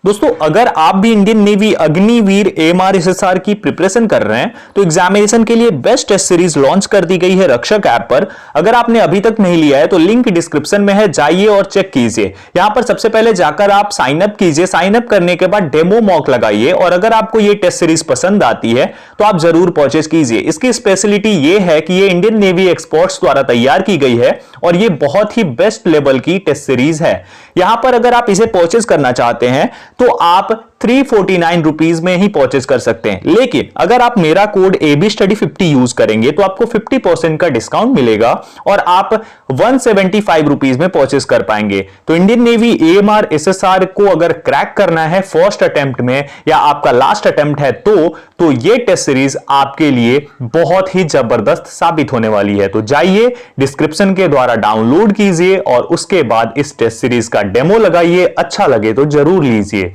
दोस्तों, अगर आप भी Indian navy Agniveer AMR SSR की प्रिपरेशन कर रहे हैं तो एग्जामिनेशन के लिए बेस्ट टेस्ट सीरीज लॉन्च कर दी गई है रक्षक ऐप पर। अगर आपने अभी तक नहीं लिया है तो लिंक डिस्क्रिप्शन में है, जाइए और चेक कीजिए। यहां पर सबसे पहले जाकर आप साइन अप कीजिए। साइन अप करने के बाद डेमो मॉक लगाइए और अगर आपको ये टेस्ट सीरीज पसंद आती है तो आप जरूर परचेज कीजिए। इसकी स्पेशलिटी ये है कि ये इंडियन नेवी एक्सपर्ट्स द्वारा तैयार की गई है और ये बहुत ही बेस्ट लेवल की टेस्ट सीरीज है। यहां पर अगर आप इसे परचेज करना चाहते हैं तो आप 349 रुपीज में ही परचेज कर सकते हैं, लेकिन अगर आप मेरा कोड ABStudy50 यूज करेंगे तो आपको 50% का डिस्काउंट मिलेगा और आप 175 रुपीज में परचेज कर पाएंगे। तो इंडियन नेवी AMR SSR को अगर क्रैक करना है फर्स्ट अटेम्प्ट में या आपका लास्ट अटेम्प्ट है तो ये टेस्ट सीरीज आपके लिए बहुत ही जबरदस्त साबित होने वाली है। तो जाइए डिस्क्रिप्शन के द्वारा डाउनलोड कीजिए और उसके बाद इस टेस्ट सीरीज का डेमो लगाइए। अच्छा लगे तो जरूर लीजिए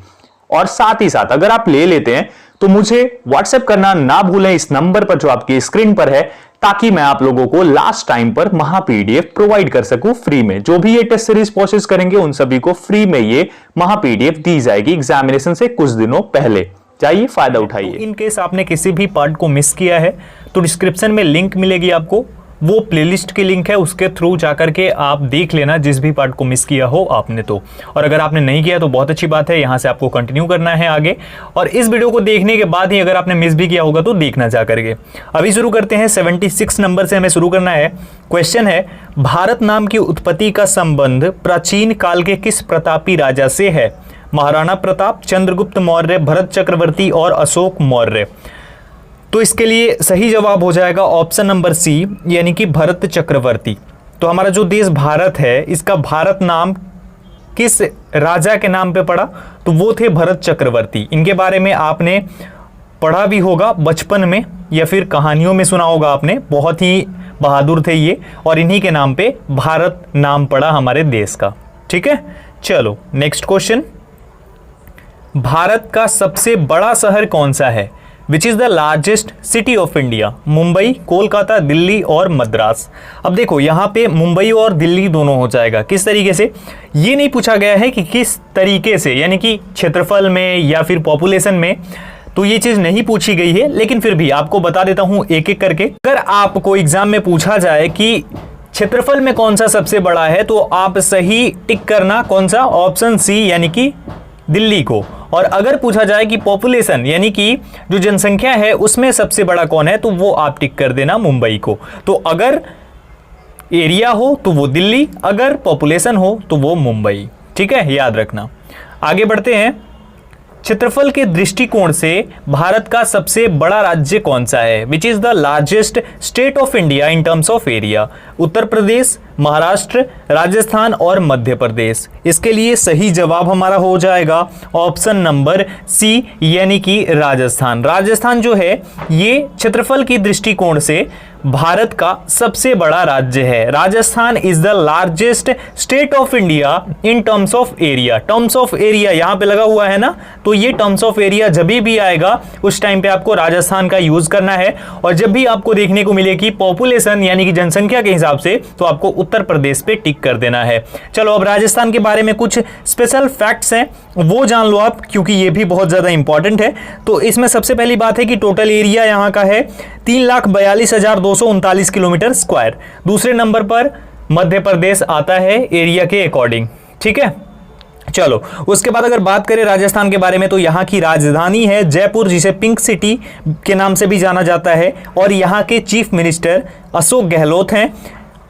और साथ ही साथ अगर आप ले लेते हैं तो मुझे व्हाट्सएप करना ना भूलें इस नंबर पर जो आपकी स्क्रीन पर है, ताकि मैं आप लोगों को लास्ट टाइम पर महा PDF प्रोवाइड कर सकूं फ्री में। जो भी ये टेस्ट सीरीज परचेज करेंगे उन सभी को फ्री में ये महा PDF दी जाएगी एग्जामिनेशन से कुछ दिनों पहले। जाइए फायदा उठाइए। इन केस आपने किसी भी पार्ट को मिस किया है तो डिस्क्रिप्शन में लिंक मिलेगी आपको, वो प्लेलिस्ट की लिंक है, उसके थ्रू जाकर के आप देख लेना जिस भी पार्ट को मिस किया हो आपने तो। और अगर आपने नहीं किया तो बहुत अच्छी बात है, यहाँ से आपको कंटिन्यू करना है आगे। और इस वीडियो को देखने के बाद ही अगर आपने मिस भी किया होगा तो देखना जा करके। अभी शुरू करते हैं 76 नंबर से हमें शुरू करना है। क्वेश्चन है, भारत नाम की उत्पत्ति का संबंध प्राचीन काल के किस प्रतापी राजा से है? महाराणा प्रताप, चंद्रगुप्त मौर्य, भरत चक्रवर्ती और अशोक मौर्य। तो इसके लिए सही जवाब हो जाएगा ऑप्शन नंबर सी, यानी कि भरत चक्रवर्ती। तो हमारा जो देश भारत है इसका भारत नाम किस राजा के नाम पे पड़ा? तो वो थे भरत चक्रवर्ती। इनके बारे में आपने पढ़ा भी होगा बचपन में या फिर कहानियों में सुना होगा आपने। बहुत ही बहादुर थे ये और इन्हीं के नाम पे भारत नाम पड़ा हमारे देश का। ठीक है, चलो नेक्स्ट क्वेश्चन। भारत का सबसे बड़ा शहर कौन सा है? Which is the largest city of India? Mumbai, Kolkata, Delhi और मद्रास। अब देखो यहाँ पे मुंबई और दिल्ली दोनों हो जाएगा। किस तरीके से? ये नहीं पूछा गया है कि किस तरीके से, यानी कि क्षेत्रफल में या फिर पॉपुलेशन में, तो ये चीज नहीं पूछी गई है, लेकिन फिर भी आपको बता देता हूं एक एक करके। अगर आपको एग्जाम में पूछा जाए कि क्षेत्रफल में कौन सा सबसे बड़ा है तो आप सही टिक करना कौन सा? ऑप्शन सी, यानी कि दिल्ली को। और अगर पूछा जाए कि पॉपुलेशन यानी कि जो जनसंख्या है उसमें सबसे बड़ा कौन है तो वो आप टिक कर देना मुंबई को। तो अगर एरिया हो तो वो दिल्ली, अगर पॉपुलेशन हो तो वो मुंबई। ठीक है, याद रखना। आगे बढ़ते हैं। क्षेत्रफल के दृष्टिकोण से भारत का सबसे बड़ा राज्य कौन सा है? Which is the largest state of India in terms of area? Uttar Pradesh, Maharashtra, Rajasthan और मध्य प्रदेश। इसके लिए सही जवाब हमारा हो जाएगा ऑप्शन नंबर सी, यानी कि राजस्थान। राजस्थान जो है ये क्षेत्रफल की दृष्टिकोण से भारत का सबसे बड़ा राज्य है। Rajasthan is the largest state of India in terms of area. Terms of area यहां पे लगा हुआ है ना, तो ये टर्म्स ऑफ एरिया जब भी आएगा उस टाइम पे आपको राजस्थान का यूज करना है। और जब भी आपको देखने को मिलेगी पॉपुलेशन यानी कि जनसंख्या के हिसाब से तो आपको उत्तर प्रदेश पे टिक कर देना है। चलो अब राजस्थान के बारे में कुछ स्पेशल फैक्ट्स हैं वो जान लो आप, क्योंकि ये भी बहुत ज्यादा इंपॉर्टेंट है। तो इसमें सबसे पहली बात है कि टोटल एरिया यहां का है 3,42,239 किलोमीटर स्क्वायर। दूसरे नंबर पर मध्य प्रदेश आता है एरिया के अकॉर्डिंग। ठीक है, चलो उसके बाद अगर बात करें राजस्थान के बारे में तो यहाँ की राजधानी है जयपुर, जिसे पिंक सिटी के नाम से भी जाना जाता है। और यहाँ के चीफ मिनिस्टर अशोक गहलोत हैं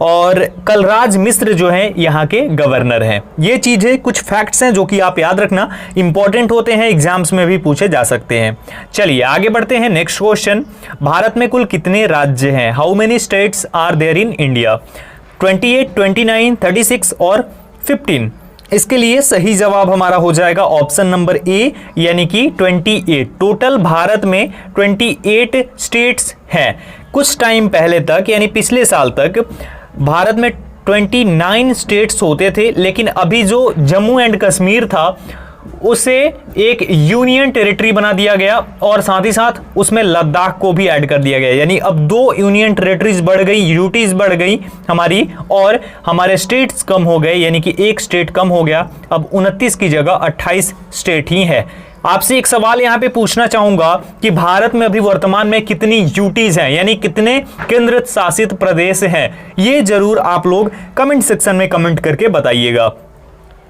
और कलराज मिश्र जो हैं यहाँ के गवर्नर हैं। ये चीजें कुछ फैक्ट्स हैं जो कि आप याद रखना, इंपॉर्टेंट होते हैं, एग्जाम्स में भी पूछे जा सकते हैं। चलिए आगे बढ़ते हैं। नेक्स्ट क्वेश्चन, भारत में कुल कितने राज्य हैं? How many states are there in India? 28, 29, 36 और 15। इसके लिए सही जवाब हमारा हो जाएगा ऑप्शन नंबर ए, यानी कि 28। टोटल भारत में 28 स्टेट्स हैं। कुछ टाइम पहले तक यानी पिछले साल तक भारत में 29 स्टेट्स होते थे, लेकिन अभी जो जम्मू एंड कश्मीर था उसे एक यूनियन टेरिटरी बना दिया गया और साथ ही साथ उसमें लद्दाख को भी ऐड कर दिया गया। यानी अब 2 यूनियन टेरिटरीज बढ़ गई, यूटीज बढ़ गई हमारी, और हमारे स्टेट्स कम हो गए, यानी कि एक स्टेट कम हो गया। अब 29 की जगह 28 स्टेट ही है। आपसे एक सवाल यहां पे पूछना चाहूंगा कि भारत में अभी वर्तमान में कितनी यूटीज हैं, यानी कितने केंद्र शासित प्रदेश हैं, ये जरूर आप लोग कमेंट सेक्शन में कमेंट करके बताइएगा।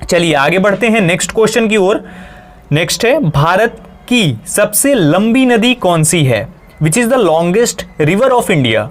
चलिए आगे बढ़ते हैं नेक्स्ट क्वेश्चन की ओर। नेक्स्ट है, भारत की सबसे लंबी नदी कौन सी है? Which is the longest river of India?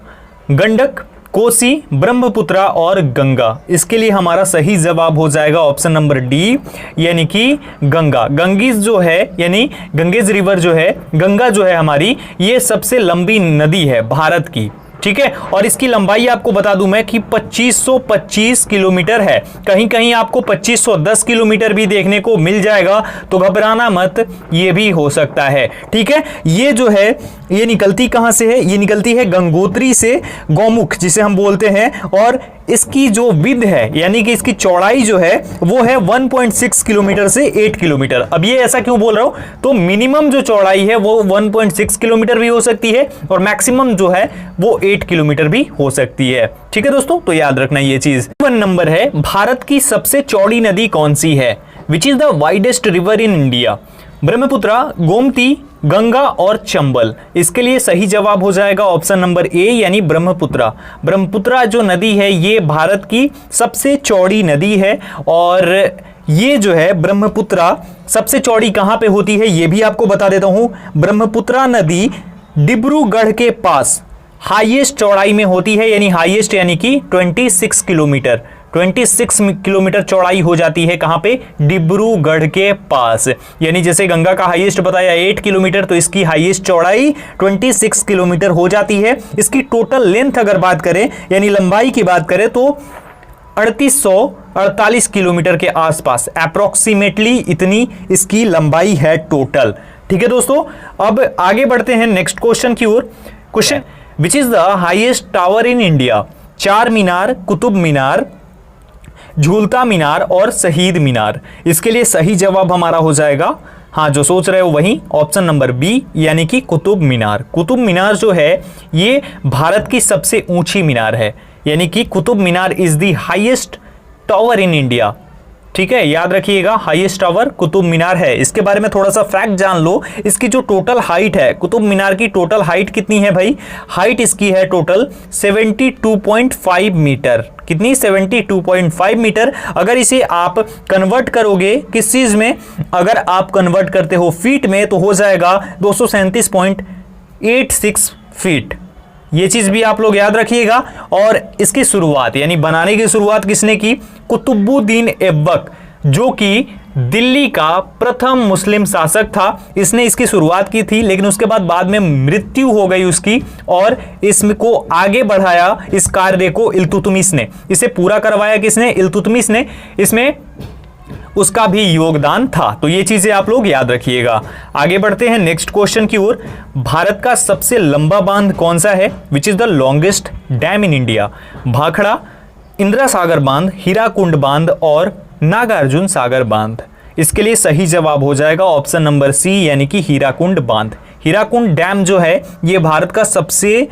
Gandak, Kosi, Brahmaputra और गंगा। इसके लिए हमारा सही जवाब हो जाएगा ऑप्शन नंबर डी, यानी कि गंगा। गंगीज जो है, यानी गंगेज रिवर जो है, गंगा जो है हमारी, ये सबसे लंबी नदी है भारत की। ठीक है, और इसकी लंबाई आपको बता दूं मैं कि 2525 किलोमीटर है। कहीं कहीं आपको 2510 किलोमीटर भी देखने को मिल जाएगा, तो घबराना मत, ये भी हो सकता है। ठीक है, ये जो है ये निकलती कहां से है? ये निकलती है गंगोत्री से, गौमुख जिसे हम बोलते हैं, और इसकी जो विड्थ है, यानी कि इसकी चौड़ाई जो है वो है 1.6 किलोमीटर से 8 किलोमीटर। अब ये ऐसा क्यों बोल रहा हूं? तो मिनिमम जो चौड़ाई है वो 1.6 किलोमीटर भी हो सकती है और मैक्सिमम जो है वो 8 किलोमीटर भी हो सकती है। ठीक है दोस्तों, तो याद रखना ये चीज। 1 नंबर है, भारत की सबसे चौड़ी नदी कौन सी है? Which is the widest river in India? Brahmaputra, Gomti, Ganga और चंबल। इसके लिए सही जवाब हो जाएगा ऑप्शन नंबर ए, यानी ब्रह्मपुत्रा। ब्रह्मपुत्रा जो नदी है ये भारत की सबसे चौड़ी नदी है, और ये जो है ब्रह्मपुत्रा सबसे चौड़ी कहां पे होती है ये भी आपको बता देता हूं। ब्रह्मपुत्रा नदी डिब्रूगढ़ के पास हाईएस्ट चौड़ाई में होती है, यानी हाईएस्ट यानी कि 26 किलोमीटर। 26 किलोमीटर चौड़ाई हो जाती है कहां पे? डिब्रूगढ़ के पास। यानी जैसे गंगा का हाईएस्ट बताया 8 किलोमीटर, तो इसकी हाईएस्ट चौड़ाई 26 किलोमीटर हो जाती है। इसकी टोटल लेंथ अगर बात करें, यानी लंबाई की बात करें, तो 3848 किलोमीटर के आसपास अप्रोक्सीमेटली इतनी इसकी लंबाई है टोटल। ठीक है दोस्तों, अब आगे बढ़ते हैं नेक्स्ट क्वेश्चन की ओर। Question, which is the highest tower in India? Char Minar, Qutub Minar, झूलता मीनार और शहीद मीनार। इसके लिए सही जवाब हमारा हो जाएगा, हाँ जो सोच रहे हो वही, ऑप्शन नंबर बी, यानी कि कुतुब मीनार। कुतुब मीनार जो है ये भारत की सबसे ऊंची मीनार है, यानी कि Qutub Minar is the highest tower in India. ठीक है, याद रखिएगा, हाईएस्ट टावर कुतुब मीनार है। इसके बारे में थोड़ा सा फैक्ट जान लो। इसकी जो टोटल हाइट है, कुतुब मीनार की टोटल हाइट कितनी है भाई? हाइट इसकी है टोटल 72.5 मीटर। कितनी? 72.5 मीटर। अगर इसे आप कन्वर्ट करोगे किस चीज में? अगर आप कन्वर्ट करते हो फीट में, तो हो जाएगा 237.86 फीट। ये चीज भी आप लोग याद रखिएगा। और इसकी शुरुआत, यानी बनाने की शुरुआत किसने की? कुतुबुद्दीन ऐबक, जो कि दिल्ली का प्रथम मुस्लिम शासक था। इसने इसकी शुरुआत की थी, लेकिन उसके बाद में मृत्यु हो गई उसकी, और इसको आगे बढ़ाया इस कार्य को इल्तुतमिश ने। इसे पूरा करवाया किसने? इल्तुतमिश ने। इसमें उसका भी योगदान था। तो ये चीजें आप लोग याद रखिएगा। आगे बढ़ते हैं नेक्स्ट क्वेश्चन की ओर। भारत का सबसे लंबा बांध कौन सा है? Which is the longest dam in India? Bhakra, Indira Sagar बांध, हीराकुंड बांध और नागार्जुन सागर बांध। इसके लिए सही जवाब हो जाएगा ऑप्शन नंबर सी, यानी कि हीराकुंड बांध। हीराकुंड डैम जो है ये भारत का सबसे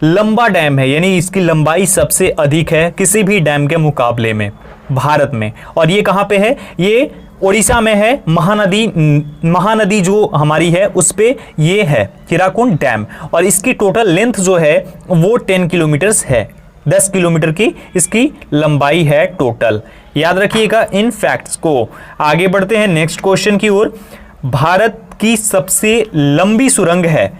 लंबा डैम है, यानी इसकी लंबाई सबसे अधिक है किसी भी डैम के मुकाबले में भारत में। और ये कहां पे है? ये ओडिशा में है। महानदी जो हमारी है उस पे ये है हीराकुंड डैम, और इसकी टोटल लेंथ जो है वो 10 किलोमीटर्स है। 10 किलोमीटर की इसकी लंबाई है टोटल। याद रखिएगा इन फैक्ट्स को। आगे बढ़ते हैं नेक्स्ट क्वेश्चन की ओर। भारत की सबसे लंबी सुरंग है?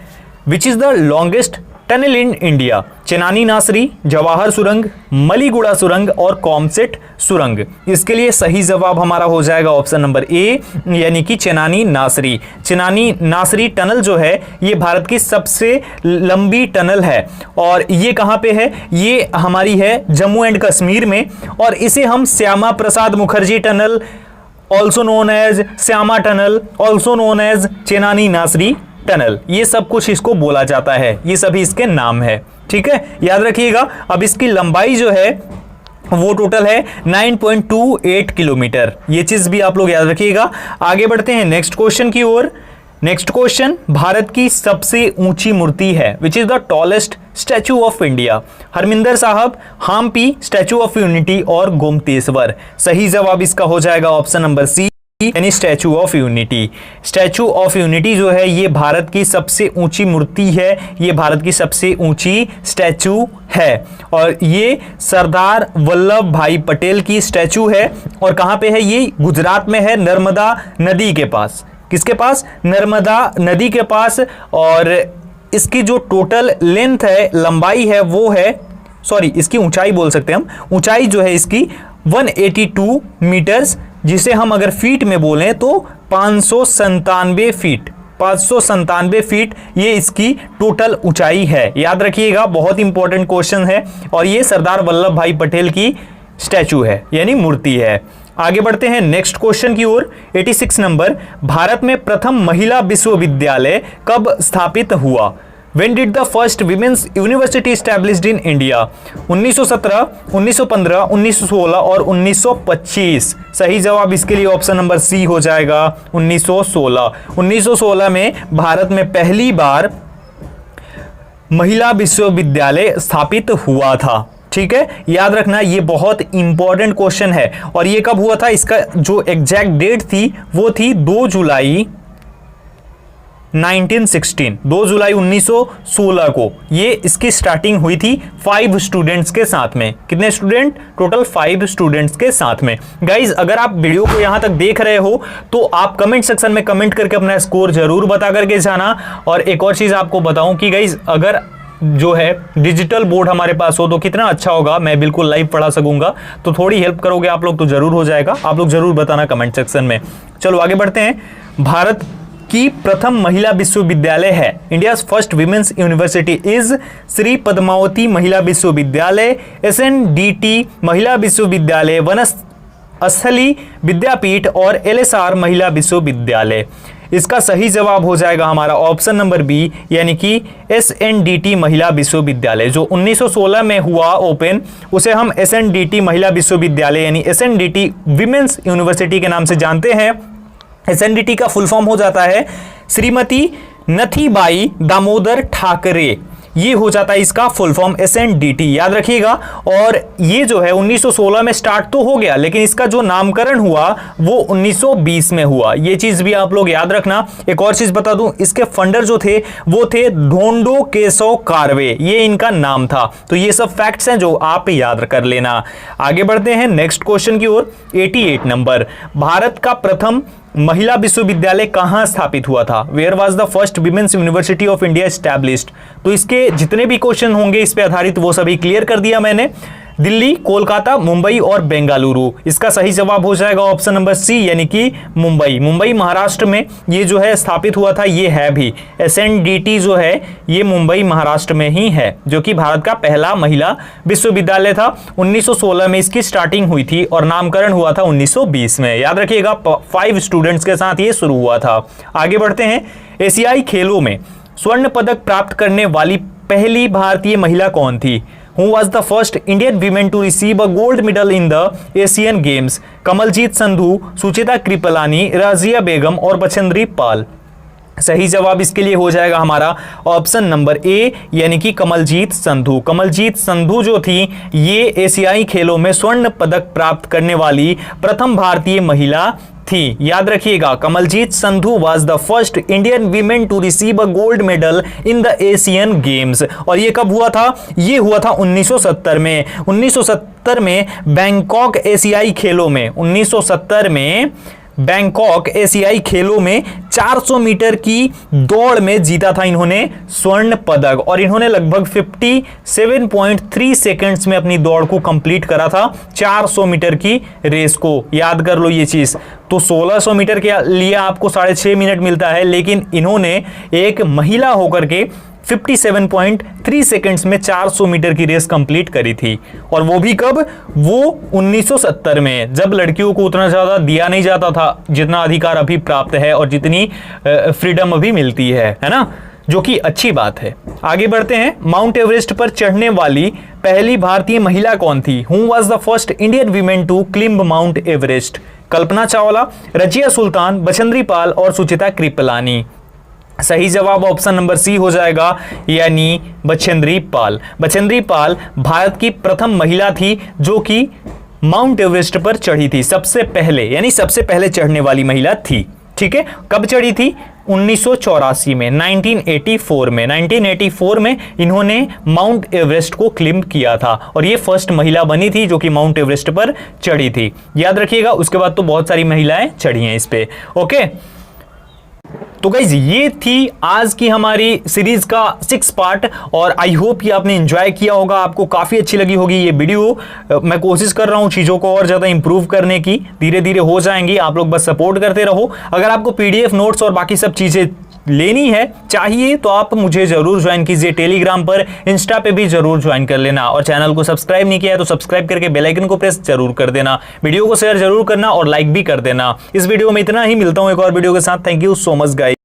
Which is the longest tunnel in India? Chenani नासरी, जवाहर सुरंग, मलीगुड़ा सुरंग और कॉमसेट सुरंग। इसके लिए सही जवाब हमारा हो जाएगा ऑप्शन नंबर ए, यानी कि चेनानी नासरी। चेनानी नासरी टनल जो है ये भारत की सबसे लंबी टनल है, और ये कहां पे है? ये हमारी है जम्मू एंड कश्मीर में, और इसे हम Shyama Prasad Mukherjee tunnel, also known as Shyama tunnel, also known as Chenani Nashri tunnel, ये सब कुछ इसको बोला जाता है। ये सभी इसके नाम है। ठीक है, याद रखिएगा। अब इसकी लंबाई जो है वो टोटल है 9.28 किलोमीटर। ये चीज भी आप लोग याद रखिएगा। आगे बढ़ते हैं नेक्स्ट क्वेश्चन की ओर। नेक्स्ट क्वेश्चन, भारत की सबसे ऊंची मूर्ति है, which is the tallest statue of India? Harmandir Sahib, Hampi, statue of unity और गोमतेश्वर। सही जवाब इसका हो जाएगा ऑप्शन नंबर सी, यानी statue of unity. Statue of unity जो है ये भारत की सबसे ऊंची मूर्ति है, ये भारत की सबसे ऊंची स्टैचू है और ये सरदार वल्लभ भाई पटेल की स्टैचू है। और कहां पे है ये? गुजरात में है, नर्मदा नदी के पास। किसके पास? नर्मदा नदी के पास। और इसकी जो टोटल लेंथ है, लंबाई है, वो है, सॉरी इसकी ऊंचाई बोल सकते हैं हम, ऊंचाई जो है इसकी 182 मीटर्स, जिसे हम अगर फीट में बोलें तो 597 फीट, 597 फीट ये इसकी टोटल ऊंचाई है। याद रखिएगा, बहुत इंपॉर्टेंट क्वेश्चन है। और ये सरदार वल्लभ भाई पटेल की स्टैचू है, यानी मूर्ति है। आगे बढ़ते हैं नेक्स्ट क्वेश्चन की ओर। 86 नंबर, भारत में प्रथम महिला विश्वविद्यालय कब स्थापित हुआ? When did the first women's university established in India? 1917, 1915, 1916 और 1925। सही जवाब इसके लिए ऑप्शन नंबर सी हो जाएगा, 1916। 1916 में भारत में पहली बार महिला विश्वविद्यालय स्थापित हुआ था। ठीक है, याद रखना, ये बहुत इंपॉर्टेंट क्वेश्चन है। और ये कब हुआ था? इसका जो एग्जैक्ट डेट थी वो थी 2 जुलाई 1916, 2 जुलाई 1916 को ये इसकी स्टार्टिंग हुई थी 5 स्टूडेंट्स के साथ में। कितने स्टूडेंट? टोटल 5 स्टूडेंट्स के साथ में। गाइज, अगर आप वीडियो को यहां तक देख रहे हो तो आप कमेंट सेक्शन में कमेंट करके अपना स्कोर जरूर बता करके जाना। और एक और चीज आपको बताऊं कि गाइज, अगर जो है डिजिटल बोर्ड हमारे पास हो तो कितना अच्छा होगा, मैं बिल्कुल लाइव पढ़ा सकूंगा। तो थोड़ी हेल्प करोगे आप लोग तो जरूर हो जाएगा। आप लोग जरूर बताना कमेंट सेक्शन में। चलो आगे बढ़ते हैं। भारत की प्रथम महिला विश्वविद्यालय है, India's first women's university is Shri Padmavati महिला विश्वविद्यालय, SNDT महिला विश्वविद्यालय, वनस्थली विद्यापीठ और LSR महिला विश्वविद्यालय। इसका सही जवाब हो जाएगा हमारा ऑप्शन नंबर बी, यानी कि SNDT महिला विश्वविद्यालय। जो 1916 में हुआ ओपन, उसे हम SNDT महिला विश्वविद्यालय यानी SNDT विमेंस यूनिवर्सिटी के नाम से जानते हैं। SNDT का फुल फॉर्म हो जाता है श्रीमती नथीबाई दामोदर ठाकरे, ये हो जाता है इसका फुल फॉर्म SNDT, याद रखिएगा। और ये जो है 1916 में स्टार्ट तो हो गया, लेकिन इसका जो नामकरण हुआ वो 1920 में हुआ। ये चीज भी आप लोग याद रखना। एक और चीज बता दूं, इसके फंडर जो थे वो थे ढोंडो केशव कार्वे, ये इनका नाम था। तो ये सब फैक्ट्स हैं जो आप याद कर लेना। आगे बढ़ते हैं नेक्स्ट क्वेश्चन की ओर। 88 नंबर, भारत का प्रथम महिला विश्वविद्यालय कहां स्थापित हुआ था? Where was the first women's university of India established? तो इसके जितने भी क्वेश्चन होंगे इस पे आधारित वो सभी क्लियर कर दिया मैंने। दिल्ली, कोलकाता, मुंबई और बेंगलुरु। इसका सही जवाब हो जाएगा ऑप्शन नंबर सी, यानी कि मुंबई। मुंबई महाराष्ट्र में ये जो है स्थापित हुआ था, ये है भी SNDT जो है ये मुंबई महाराष्ट्र में ही है, जो कि भारत का पहला महिला विश्वविद्यालय था। 1916 में इसकी स्टार्टिंग हुई थी और नामकरण हुआ था 1920 में। याद रखिएगा, 5 स्टूडेंट्स के साथ ये शुरू हुआ था। आगे बढ़ते हैं। एशियाई खेलों में स्वर्ण पदक प्राप्त करने वाली पहली भारतीय महिला कौन थी? Who was the first Indian woman to receive a gold medal in the Asian Games? Kamaljeet Sandhu, सुचिता कृपलानी, राजिया बेगम और बछेंद्री पाल। सही जवाब इसके लिए हो जाएगा हमारा ऑप्शन नंबर ए, यानी कि कमलजीत संधू। कमलजीत संधू जो थी ये एशियाई खेलों में स्वर्ण पदक प्राप्त करने वाली प्रथम भारतीय महिला थी। याद रखिएगा, Kamaljeet Sandhu was the first Indian women to receive a gold medal in the Asian Games. और ये कब हुआ था? ये हुआ था 1970 में। 1970 में बैंकॉक एशियाई खेलों में, 1970 में बैंकॉक एशियाई खेलों में 400 मीटर की दौड़ में जीता था इन्होंने स्वर्ण पदक। और इन्होंने लगभग 57.3 सेकंड्स में अपनी दौड़ को कंप्लीट करा था 400 मीटर की रेस को। याद कर लो ये चीज। तो 1600 मीटर के लिए आपको 6.5 मिनट मिलता है, लेकिन इन्होंने एक महिला होकर के 57.3 सेकंड्स में 400 मीटर की रेस कंप्लीट करी थी। और वो भी कब? वो 1970 में, जब लड़कियों को उतना ज्यादा दिया नहीं जाता था जितना अधिकार अभी प्राप्त है और जितनी फ्रीडम अभी मिलती है ना। जो कि अच्छी बात है। आगे बढ़ते हैं। माउंट एवरेस्ट पर चढ़ने वाली पहली भारतीय महिला कौन थी? Who was the first Indian women to climb Mount Everest? Kalpana Chawla, Razia Sultan, Bachendri Pal और सुचिता कृपलानी। सही जवाब ऑप्शन नंबर सी हो जाएगा, यानी बछेंद्री पाल। बछेंद्री पाल भारत की प्रथम महिला थी जो कि माउंट एवरेस्ट पर चढ़ी थी, सबसे पहले, यानी सबसे पहले चढ़ने वाली महिला थी। ठीक है, कब चढ़ी थी? 1984 में, 1984 में इन्होंने माउंट एवरेस्ट को क्लिम्ब किया था और ये फर्स्ट महिला बनी थी जो कि माउंट एवरेस्ट पर चढ़ी थी। याद रखिएगा, उसके बाद तो बहुत सारी महिलाएं चढ़ी हैं इस पे। ओके, तो गाइज ये थी आज की हमारी सीरीज का 6 पार्ट और आई होप कि आपने एंजॉय किया होगा, आपको काफी अच्छी लगी होगी ये वीडियो। मैं कोशिश कर रहा हूं चीजों को और ज्यादा इंप्रूव करने की, धीरे धीरे हो जाएंगी, आप लोग बस सपोर्ट करते रहो। अगर आपको पीडीएफ नोट्स और बाकी सब चीजें लेनी है, चाहिए, तो आप मुझे जरूर ज्वाइन कीजिए टेलीग्राम पर, इंस्टा पे भी जरूर ज्वाइन कर लेना और चैनल को सब्सक्राइब नहीं किया है तो सब्सक्राइब करके बेल आइकन को प्रेस जरूर कर देना, वीडियो को शेयर जरूर करना और लाइक भी कर देना। इस वीडियो में इतना ही, मिलता हूं एक और वीडियो के साथ। Thank you so much guys.